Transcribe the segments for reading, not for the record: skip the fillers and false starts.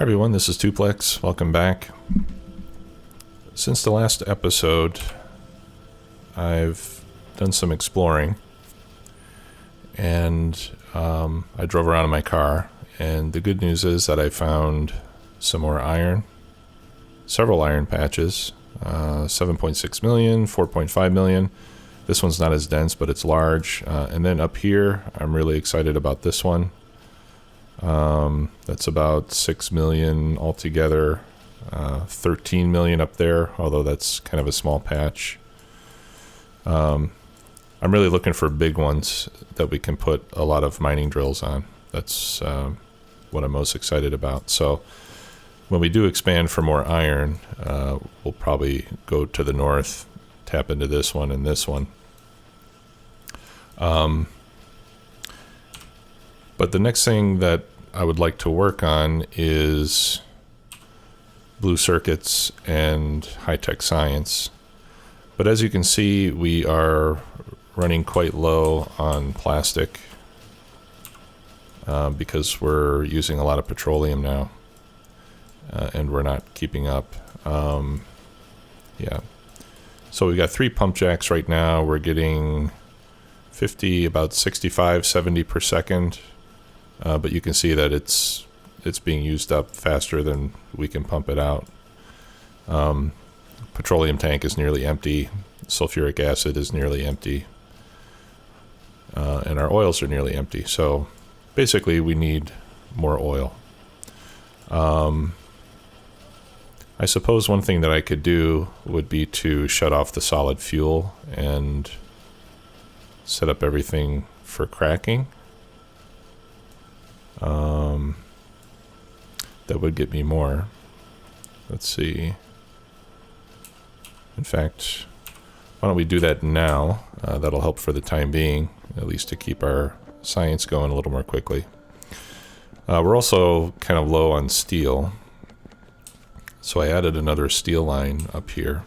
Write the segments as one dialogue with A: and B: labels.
A: Hi everyone, this is Tuplex. Welcome back. Since the last episode, I've done some exploring, and I drove around in my car, and the good news is that I found some more iron, several iron patches, 7.6 million, 4.5 million. This one's not as dense, but it's large. And then up here, I'm really excited about this one. That's about 6 million altogether, 13 million up there, although that's kind of a small patch. I'm really looking for big ones that we can put a lot of mining drills on. That's what I'm most excited about. So when we do expand for more iron, we'll probably go to the north, tap into this one and this one. But the next thing that I would like to work on is blue circuits and high-tech science. But as you can see, we are running quite low on plastic because we're using a lot of petroleum now, and we're not keeping up. Yeah. So we've got 3 pump jacks right now. We're getting 50, about 65, 70 per second. But you can see that it's being used up faster than we can pump it out. Petroleum tank is nearly empty. Sulfuric acid is nearly empty. And our oils are nearly empty. So basically we need more oil. I suppose one thing that I could do would be to shut off the solid fuel and set up everything for cracking. That would get me more. Let's see. In fact, why don't we do that now? That'll help for the time being, at least to keep our science going a little more quickly. We're also kind of low on steel, so I added another steel line up here,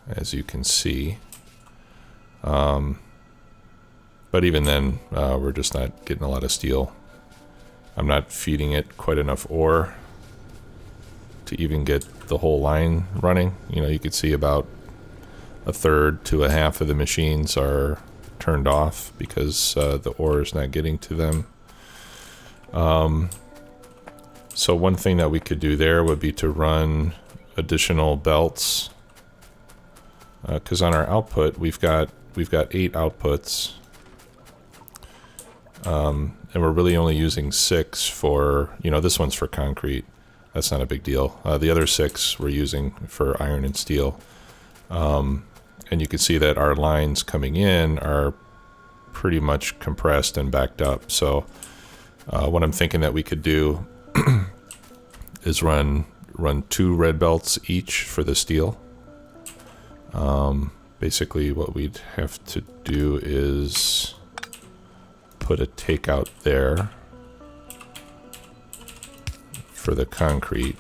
A: as you can see. But even then, we're just not getting a lot of steel. I'm not feeding it quite enough ore to even get the whole line running. You know, you could see about a third to a half of the machines are turned off because the ore is not getting to them. So one thing that we could do there would be to run additional belts, because on our output we've got 8 outputs. And we're really only using 6 for, this one's for concrete. That's not a big deal. The other 6 we're using for iron and steel. And you can see that our lines coming in are pretty much compressed and backed up. So what I'm thinking that we could do is run 2 red belts each for the steel. Basically what we'd have to do is put a takeout there for the concrete,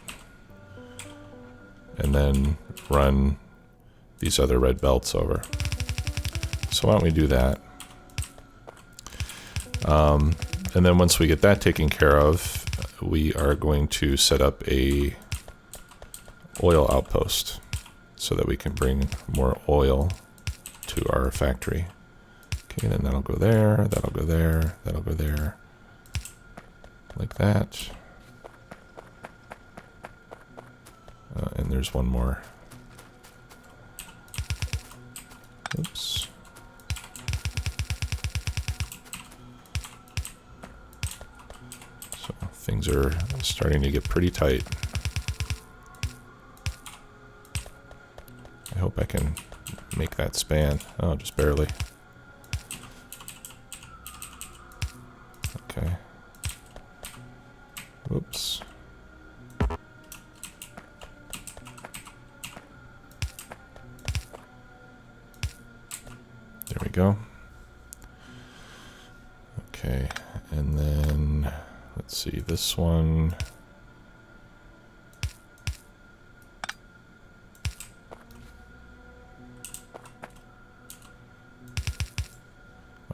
A: and then run these other red belts over. So why don't we do that? And then once we get that taken care of, we are going to set up a oil outpost so that we can bring more oil to our factory. Okay, then that'll go there, that'll go there, that'll go there, like that. And there's one more. Oops. So things are starting to get pretty tight. I hope I can make that span. Oh, just barely. Okay. Whoops. There we go. Okay, and then let's see, this one.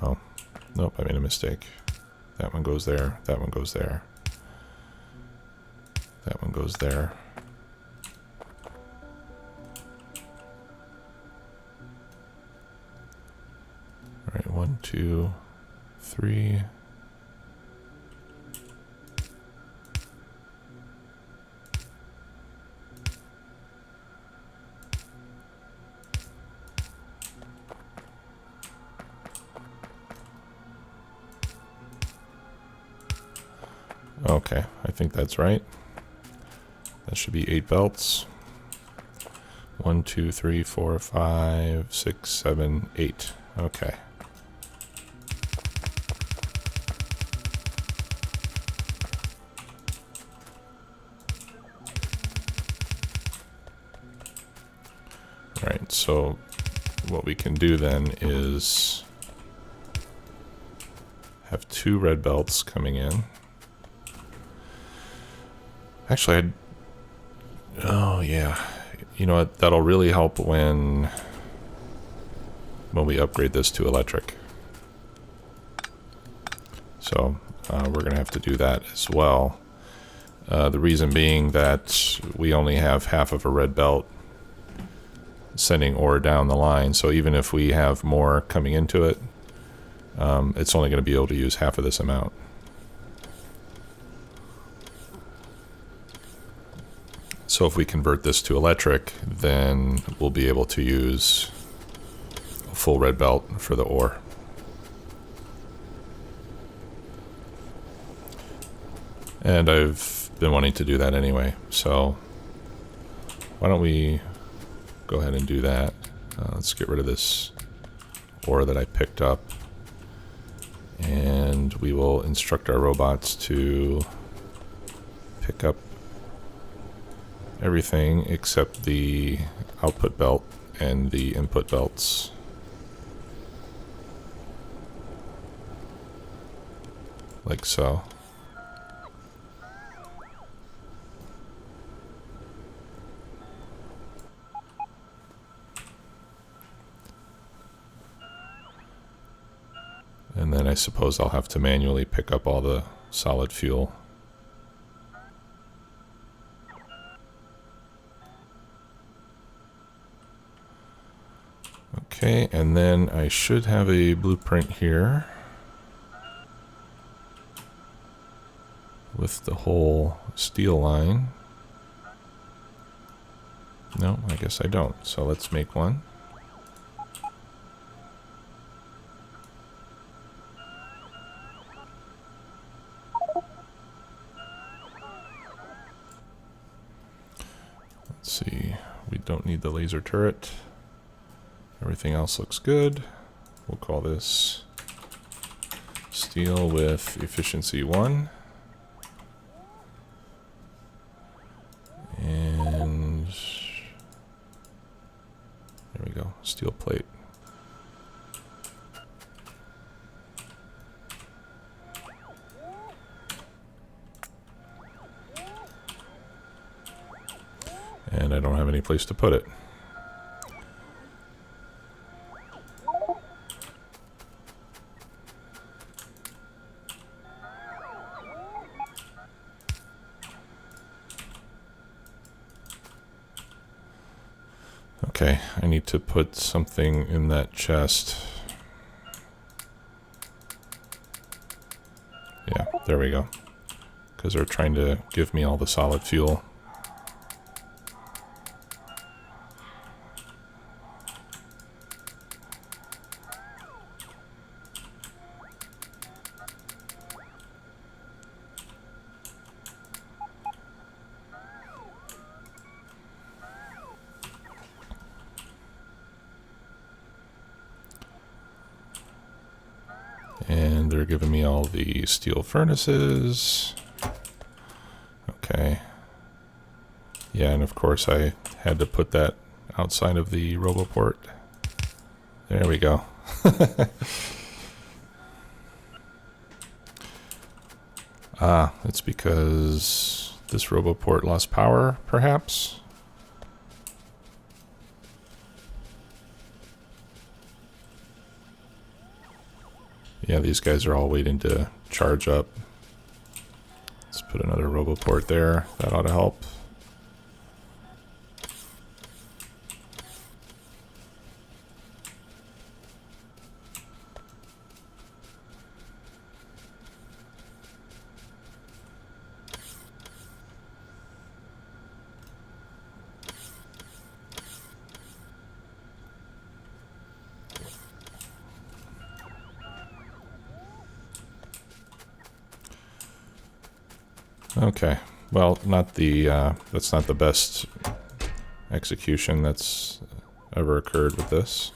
A: Oh, nope, I made a mistake. That one goes there. That one goes there. That one goes there. All right, 1, 2, 3. Okay, I think that's right. That should be 8 belts. 1, 2, 3, 4, 5, 6, 7, 8. Okay. All right, so what we can do then is have 2 red belts coming in. Actually, oh yeah, you know what? That'll really help when we upgrade this to electric. So we're gonna have to do that as well. The reason being that we only have half of a red belt sending ore down the line. So even if we have more coming into it, it's only going to be able to use half of this amount. So if we convert this to electric, then we'll be able to use a full red belt for the ore. And I've been wanting to do that anyway, so why don't we go ahead and do that. Let's get rid of this ore that I picked up, and we will instruct our robots to pick up everything except the output belt and the input belts. Like so. And then I suppose I'll have to manually pick up all the solid fuel. Okay, and then I should have a blueprint here with the whole steel line. No, I guess I don't. So let's make one. Let's see, we don't need the laser turret. Everything else looks good. We'll call this steel with efficiency 1. And there we go, steel plate. And I don't have any place to put it. Okay, I need to put something in that chest. Yeah, there we go. Because they're trying to give me all the solid fuel. And they're giving me all the steel furnaces. Okay. Yeah, and of course I had to put that outside of the RoboPort. There we go. Ah, it's because this RoboPort lost power, perhaps? Yeah, these guys are all waiting to charge up. Let's put another roboport there. That ought to help. Okay, well, that's not the best execution that's ever occurred with this.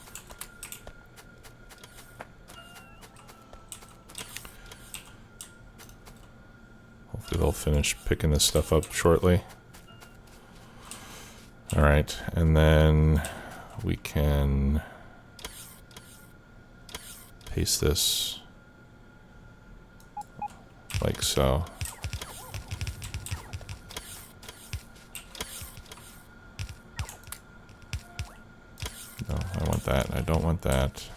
A: Hopefully they'll finish picking this stuff up shortly. All right, and then we can paste this like so. No, I want that. I don't want that.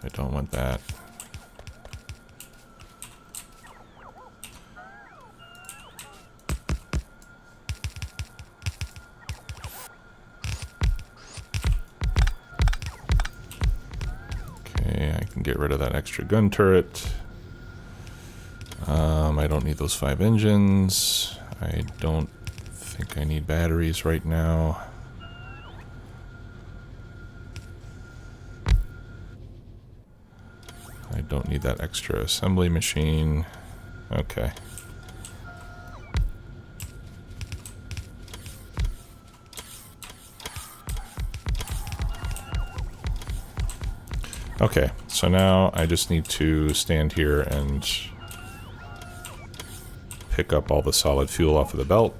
A: I don't want that. Okay, I can get rid of that extra gun turret. I don't need those 5 engines. I don't think I need batteries right now. I don't need that extra assembly machine. Okay. Okay, so now I just need to stand here and pick up all the solid fuel off of the belt.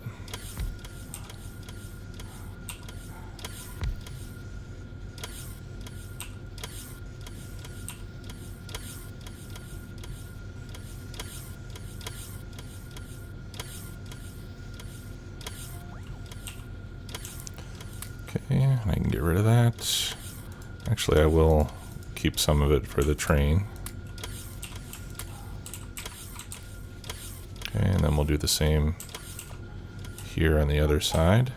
A: Okay, I can get rid of that. Actually, I will keep some of it for the train. Okay, and then we'll do the same here on the other side.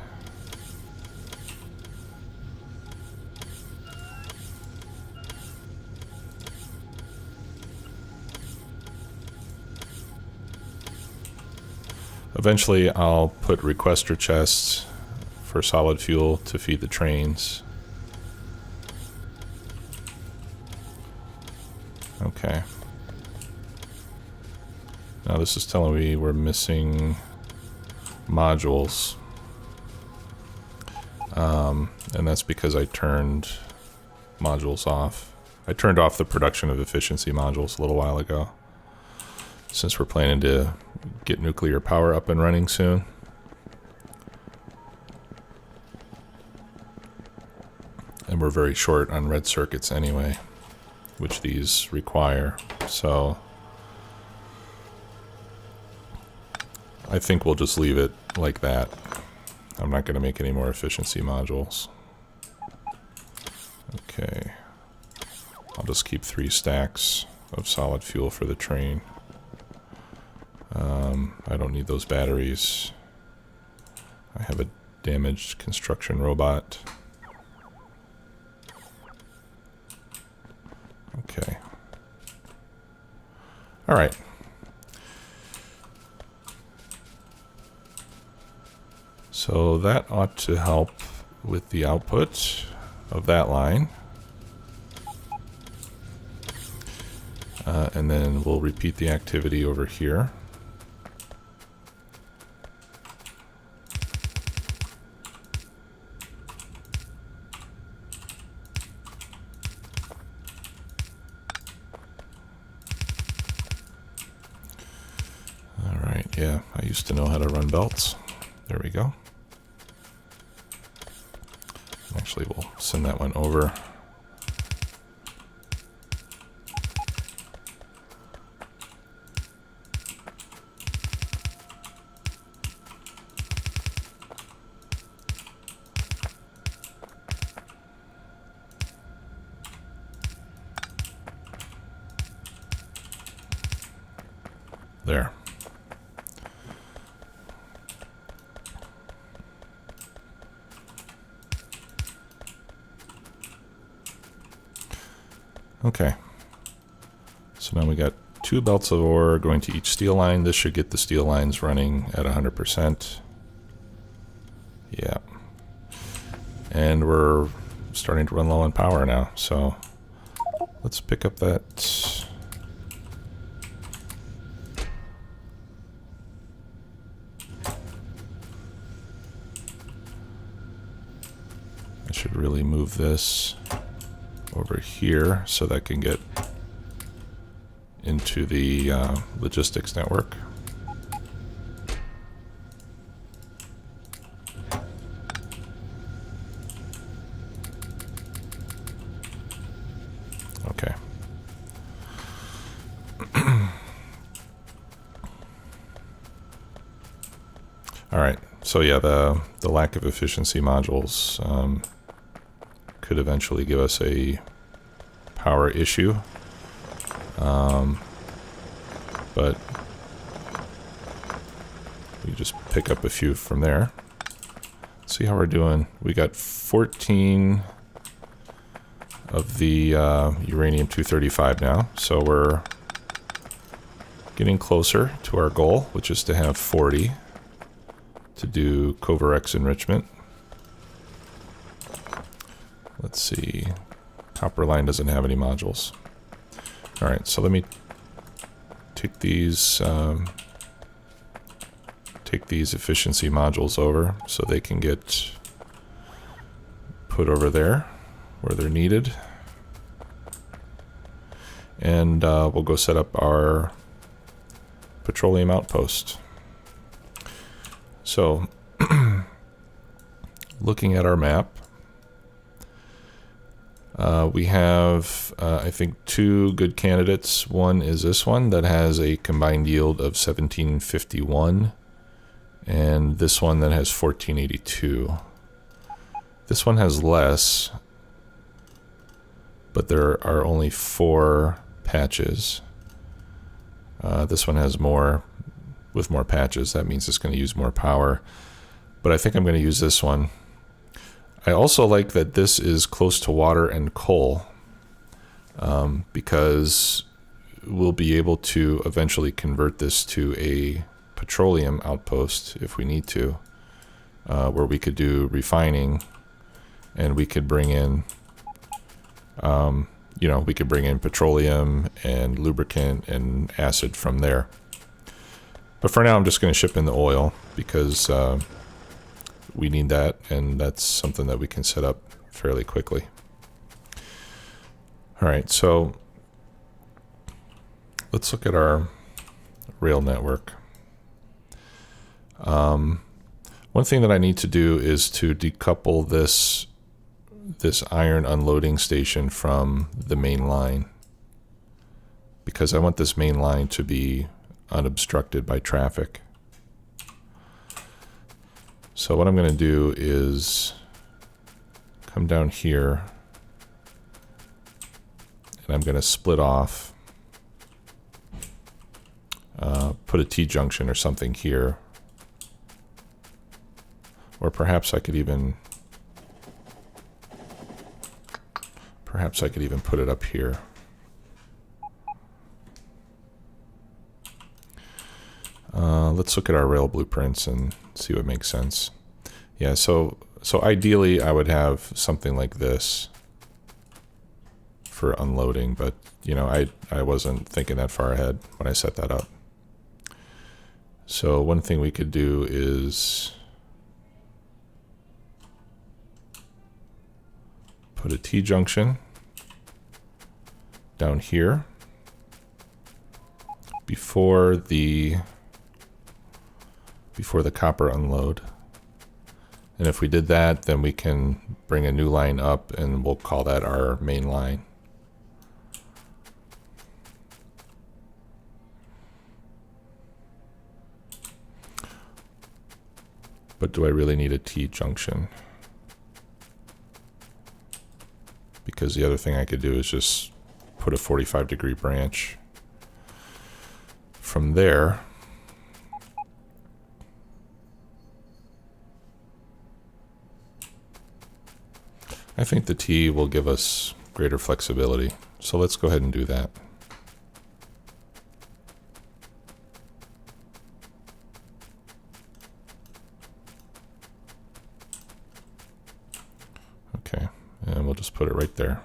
A: Eventually, I'll put requester chests for solid fuel to feed the trains. Okay. Now this is telling me we're missing modules. And that's because I turned modules off. I turned off the production of efficiency modules a little while ago, since we're planning to get nuclear power up and running soon. And we're very short on red circuits anyway, which these require. So I think we'll just leave it like that. I'm not going to make any more efficiency modules. Okay. I'll just keep 3 stacks of solid fuel for the train. I don't need those batteries. I have a damaged construction robot. Okay. All right. So that ought to help with the output of that line. And then we'll repeat the activity over here. Yeah, I used to know how to run belts. There we go. Actually, we'll send that one over. There. Okay. So now we got 2 belts of ore going to each steel line. This should get the steel lines running at 100%. Yeah. And we're starting to run low on power now. So let's pick up that. I should really move this over here so that can get into the logistics network. Okay. All right. So yeah, the lack of efficiency modules could eventually give us a power issue. But we just pick up a few from there. See how we're doing. We got 14 of the uranium-235 now, so we're getting closer to our goal, which is to have 40 to do Covarex enrichment. Let's see. Copper line doesn't have any modules. All right, so let me take these efficiency modules over so they can get put over there where they're needed. And we'll go set up our petroleum outpost. So, looking at our map, we have, I think, 2 good candidates. One is this one that has a combined yield of 1751, and this one that has 1482. This one has less, but there are only 4 patches. This one has more, with more patches. That means it's going to use more power. But I think I'm going to use this one. I also like that this is close to water and coal, because we'll be able to eventually convert this to a petroleum outpost if we need to, where we could do refining, and we could bring in, we could bring in petroleum and lubricant and acid from there. But for now, I'm just going to ship in the oil because we need that, and that's something that we can set up fairly quickly. All right, so let's look at our rail network. One thing that I need to do is to decouple this iron unloading station from the main line, because I want this main line to be unobstructed by traffic. So what I'm going to do is come down here, and I'm going to split off, put a T-junction or something here, or perhaps I could even put it up here. Let's look at our rail blueprints and see what makes sense. Yeah, so ideally I would have something like this for unloading, but I wasn't thinking that far ahead when I set that up. So one thing we could do is put a T-junction down here before the copper unload. And if we did that, then we can bring a new line up, and we'll call that our main line. But do I really need a T-junction? Because the other thing I could do is just put a 45-degree branch from there, I think the T will give us greater flexibility. So let's go ahead and do that. Okay, and we'll just put it right there.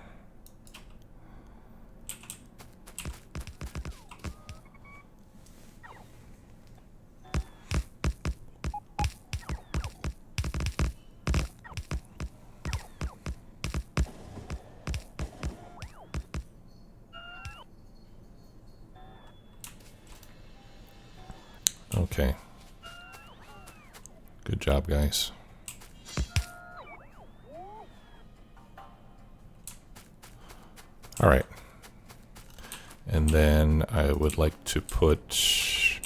A: Okay. Good job, guys. All right. And then I would like to put,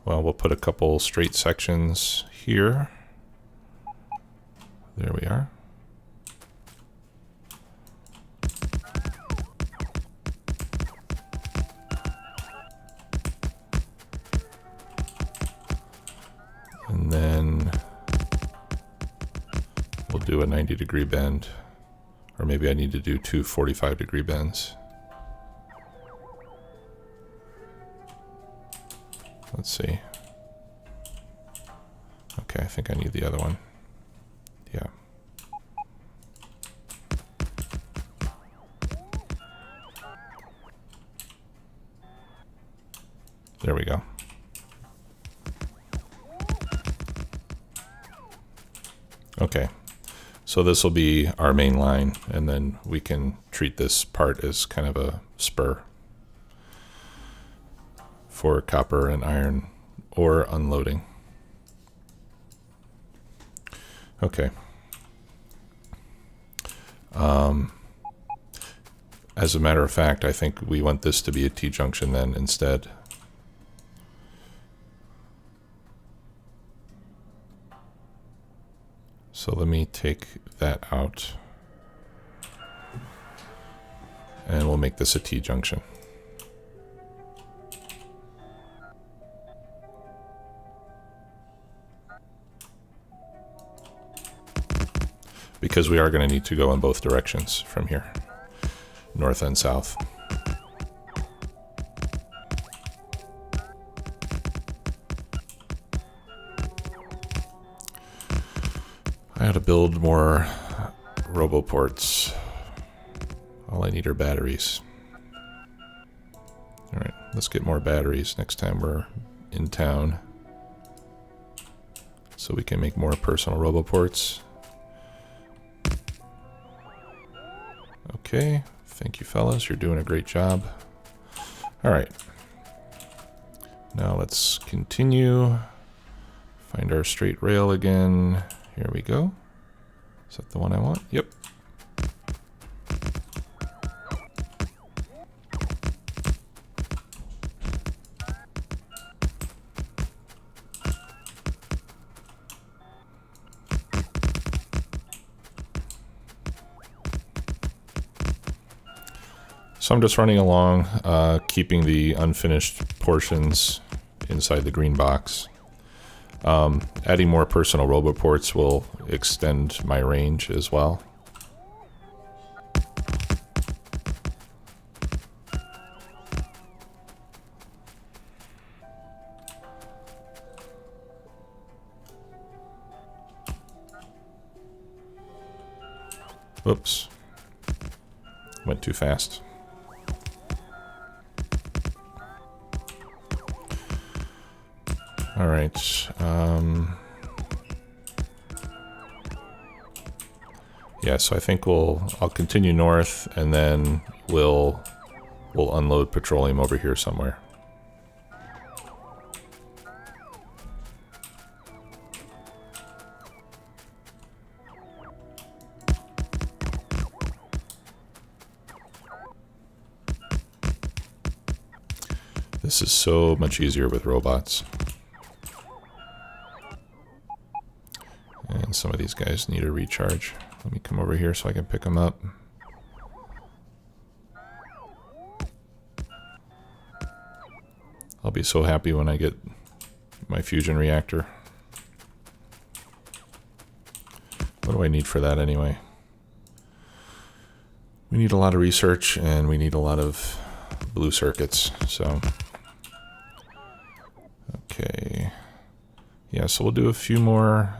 A: well, we'll put a couple straight sections here. There we are. And then we'll do a 90-degree bend, or maybe I need to do two 45-degree bends. Let's see. Okay, I think I need the other one. Yeah. There we go. Okay, so this will be our main line, and then we can treat this part as kind of a spur for copper and iron ore unloading. Okay. As a matter of fact, I think we want this to be a T-junction then instead. So let me take that out, and we'll make this a T-junction. Because we are going to need to go in both directions from here, north and south. I ought to build more roboports. All I need are batteries. All right, let's get more batteries next time we're in town, so we can make more personal roboports. Okay, thank you fellas, you're doing a great job. All right, now let's continue. Find our straight rail again. Here we go. Is that the one I want? Yep. So I'm just running along, keeping the unfinished portions inside the green box. Adding more personal roboports will extend my range as well. Whoops. Went too fast. All right. Yeah, so I think I'll continue north, and then we'll unload petroleum over here somewhere. This is so much easier with robots. And some of these guys need a recharge. Let me come over here so I can pick them up. I'll be so happy when I get my fusion reactor. What do I need for that anyway? We need a lot of research and we need a lot of blue circuits, so. Okay. Yeah, so we'll do a few more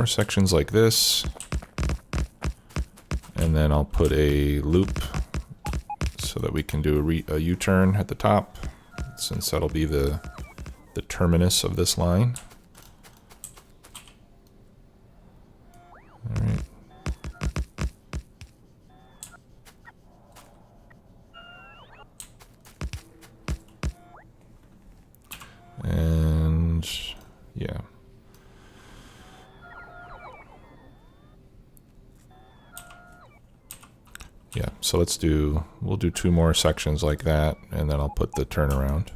A: sections like this. And then I'll put a loop so that we can do a U-turn at the top, since that'll be the terminus of this line. All right. And yeah. Yeah, so we'll do 2 more sections like that, and then I'll put the turnaround.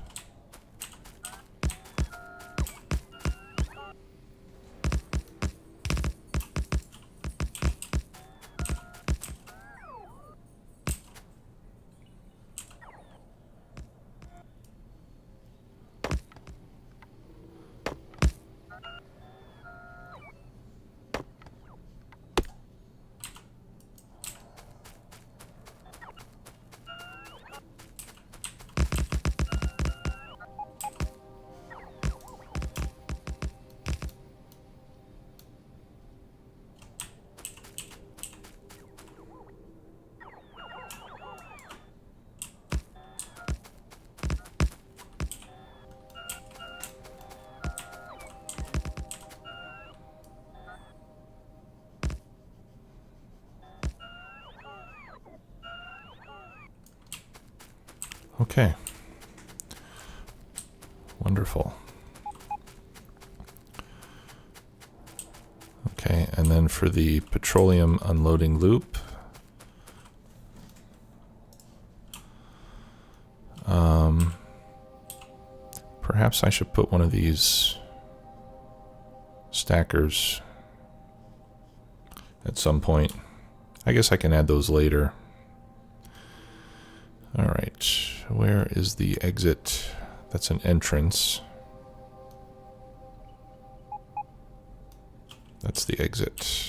A: Okay. Wonderful. Okay, and then for the petroleum unloading loop, perhaps I should put one of these stackers at some point. I guess I can add those later. All right, where is the exit? That's an entrance. That's the exit.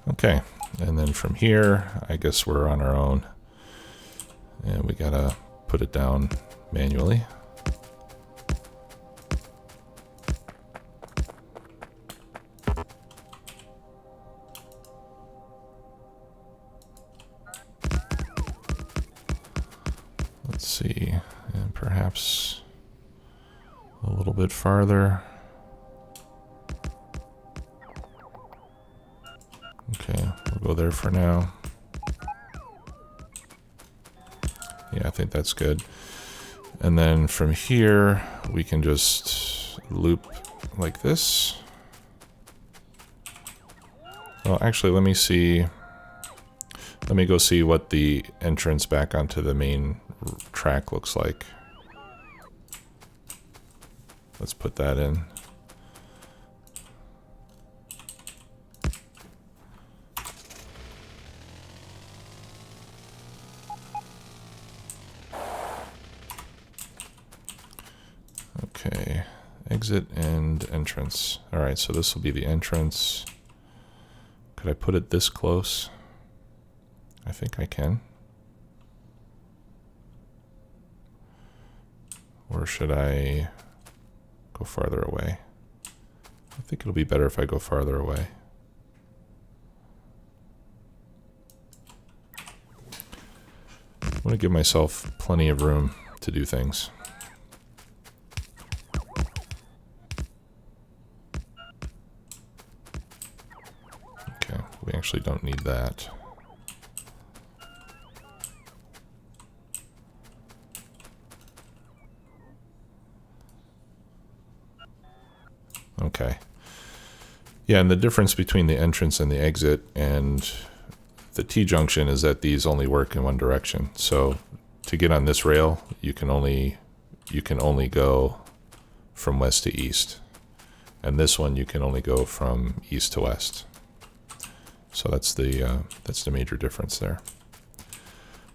A: Okay, and then from here, I guess we're on our own. And we gotta put it down manually. Let's see, and perhaps a little bit farther. Okay, we'll go there for now. Yeah, I think that's good. And then from here, we can just loop like this. Well, actually, let me see. Let me go see what the entrance back onto the main track looks like. Let's put that in. Okay, exit and entrance. All right, so this will be the entrance. Could I put it this close? I think I can. Or should I go farther away? I think it'll be better if I go farther away. I want to give myself plenty of room to do things. Okay, we actually don't need that. Okay. Yeah, and the difference between the entrance and the exit and the T-junction is that these only work in one direction. So to get on this rail, you can only go from west to east. And this one you can only go from east to west. So that's the major difference there.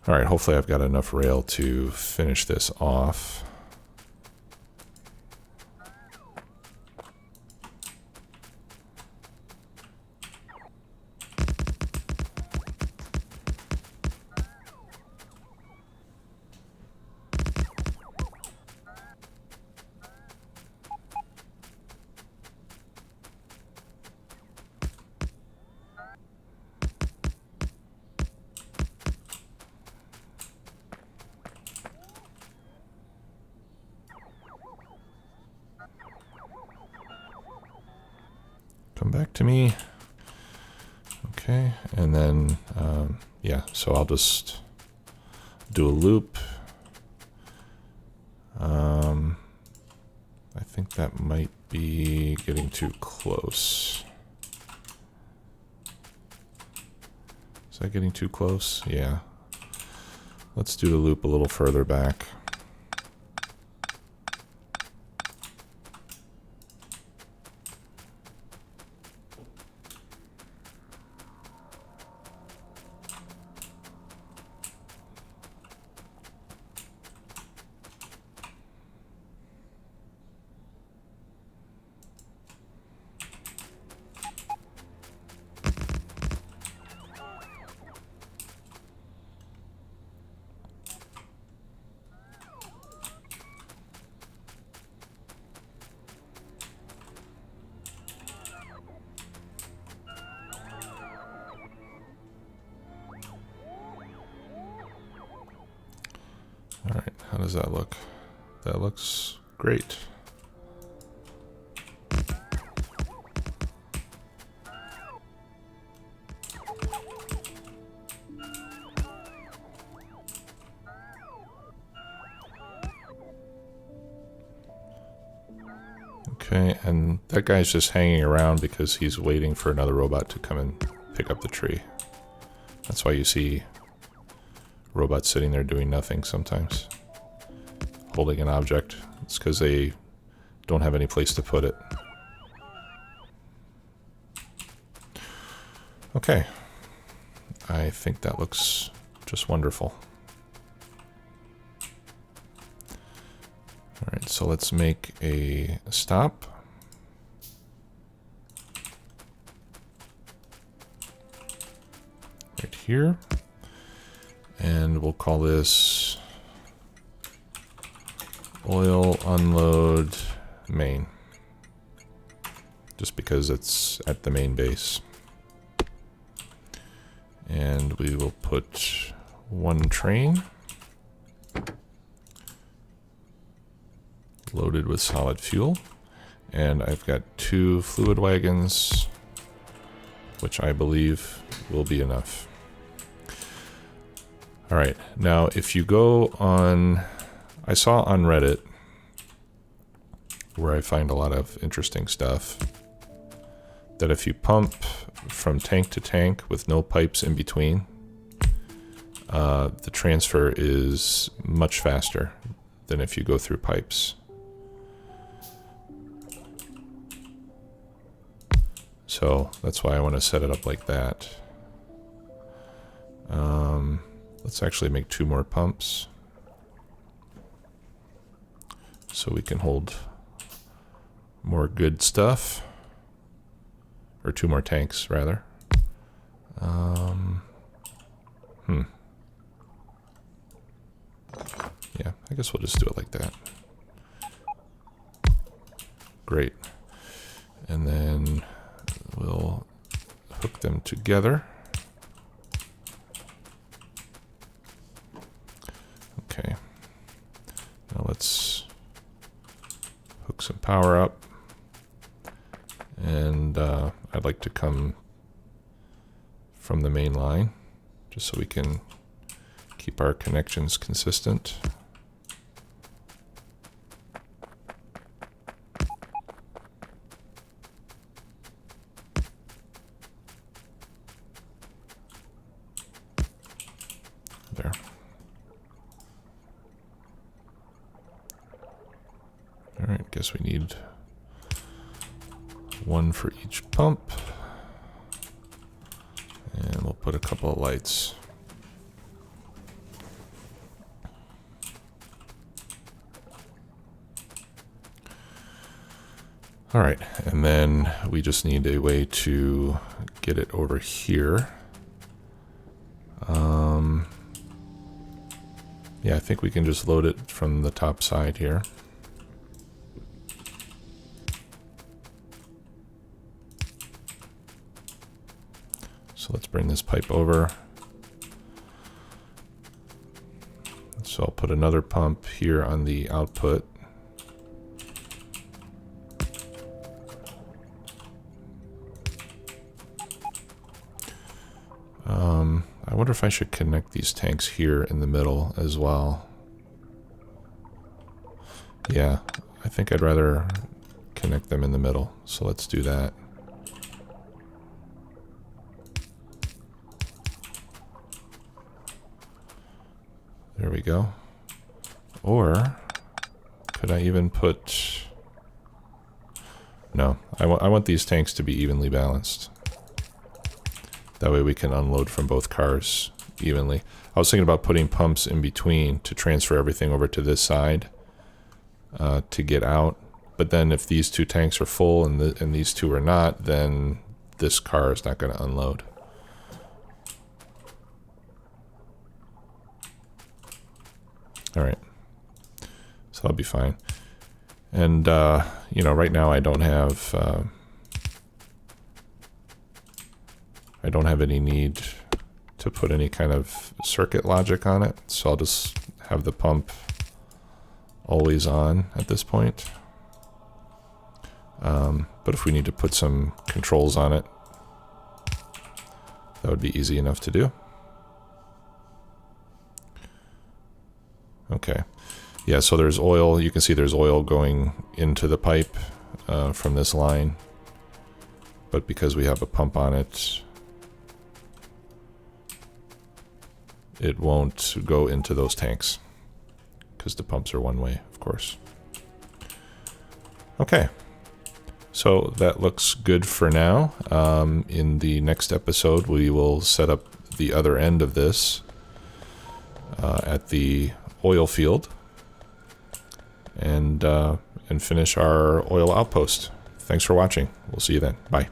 A: All right, hopefully I've got enough rail to finish this off. Come back to me. Okay, and then, yeah, so I'll just do a loop. I think that might be getting too close. Is that getting too close? Yeah. Let's do the loop a little further back. All right, how does that look? That looks great. Okay, and that guy's just hanging around because he's waiting for another robot to come and pick up the tree. That's why you see robots sitting there doing nothing sometimes, holding an object. It's because they don't have any place to put it. Okay, I think that looks just wonderful. All right, so let's make a stop. Right here. And we'll call this oil unload main, just because it's at the main base. And we will put one train loaded with solid fuel. And I've got 2 fluid wagons, which I believe will be enough. All right, now if you go on, I saw on Reddit, where I find a lot of interesting stuff, that if you pump from tank to tank with no pipes in between, the transfer is much faster than if you go through pipes. So that's why I want to set it up like that. Let's actually make 2 more pumps so we can hold more good stuff, or 2 more tanks rather. Yeah, I guess we'll just do it like that. Great. And then we'll hook them together. Okay, now let's hook some power up, and I'd like to come from the main line just so we can keep our connections consistent. guess we need one for each pump. And we'll put a couple of lights. All right, and then we just need a way to get it over here. Yeah, I think we can just load it from the top side here. So let's bring this pipe over. So I'll put another pump here on the output. I wonder if I should connect these tanks here in the middle as well. Yeah, I think I'd rather connect them in the middle. So let's do that. There we go. Or could I even put... No, I want these tanks to be evenly balanced. That way we can unload from both cars evenly. I was thinking about putting pumps in between to transfer everything over to this side to get out. But then if these two tanks are full and these two are not, then this car is not going to unload. All right. So that'll be fine. And, you know, right now I don't have any need to put any kind of circuit logic on it, so I'll just have the pump always on at this point. But if we need to put some controls on it, that would be easy enough to do. Okay. Yeah, so there's oil. You can see there's oil going into the pipe from this line. But because we have a pump on it, it won't go into those tanks because the pumps are one way, of course. Okay, so that looks good for now. In the next episode, we will set up the other end of this at the oil field and finish our oil outpost. Thanks for watching. We'll see you then. Bye.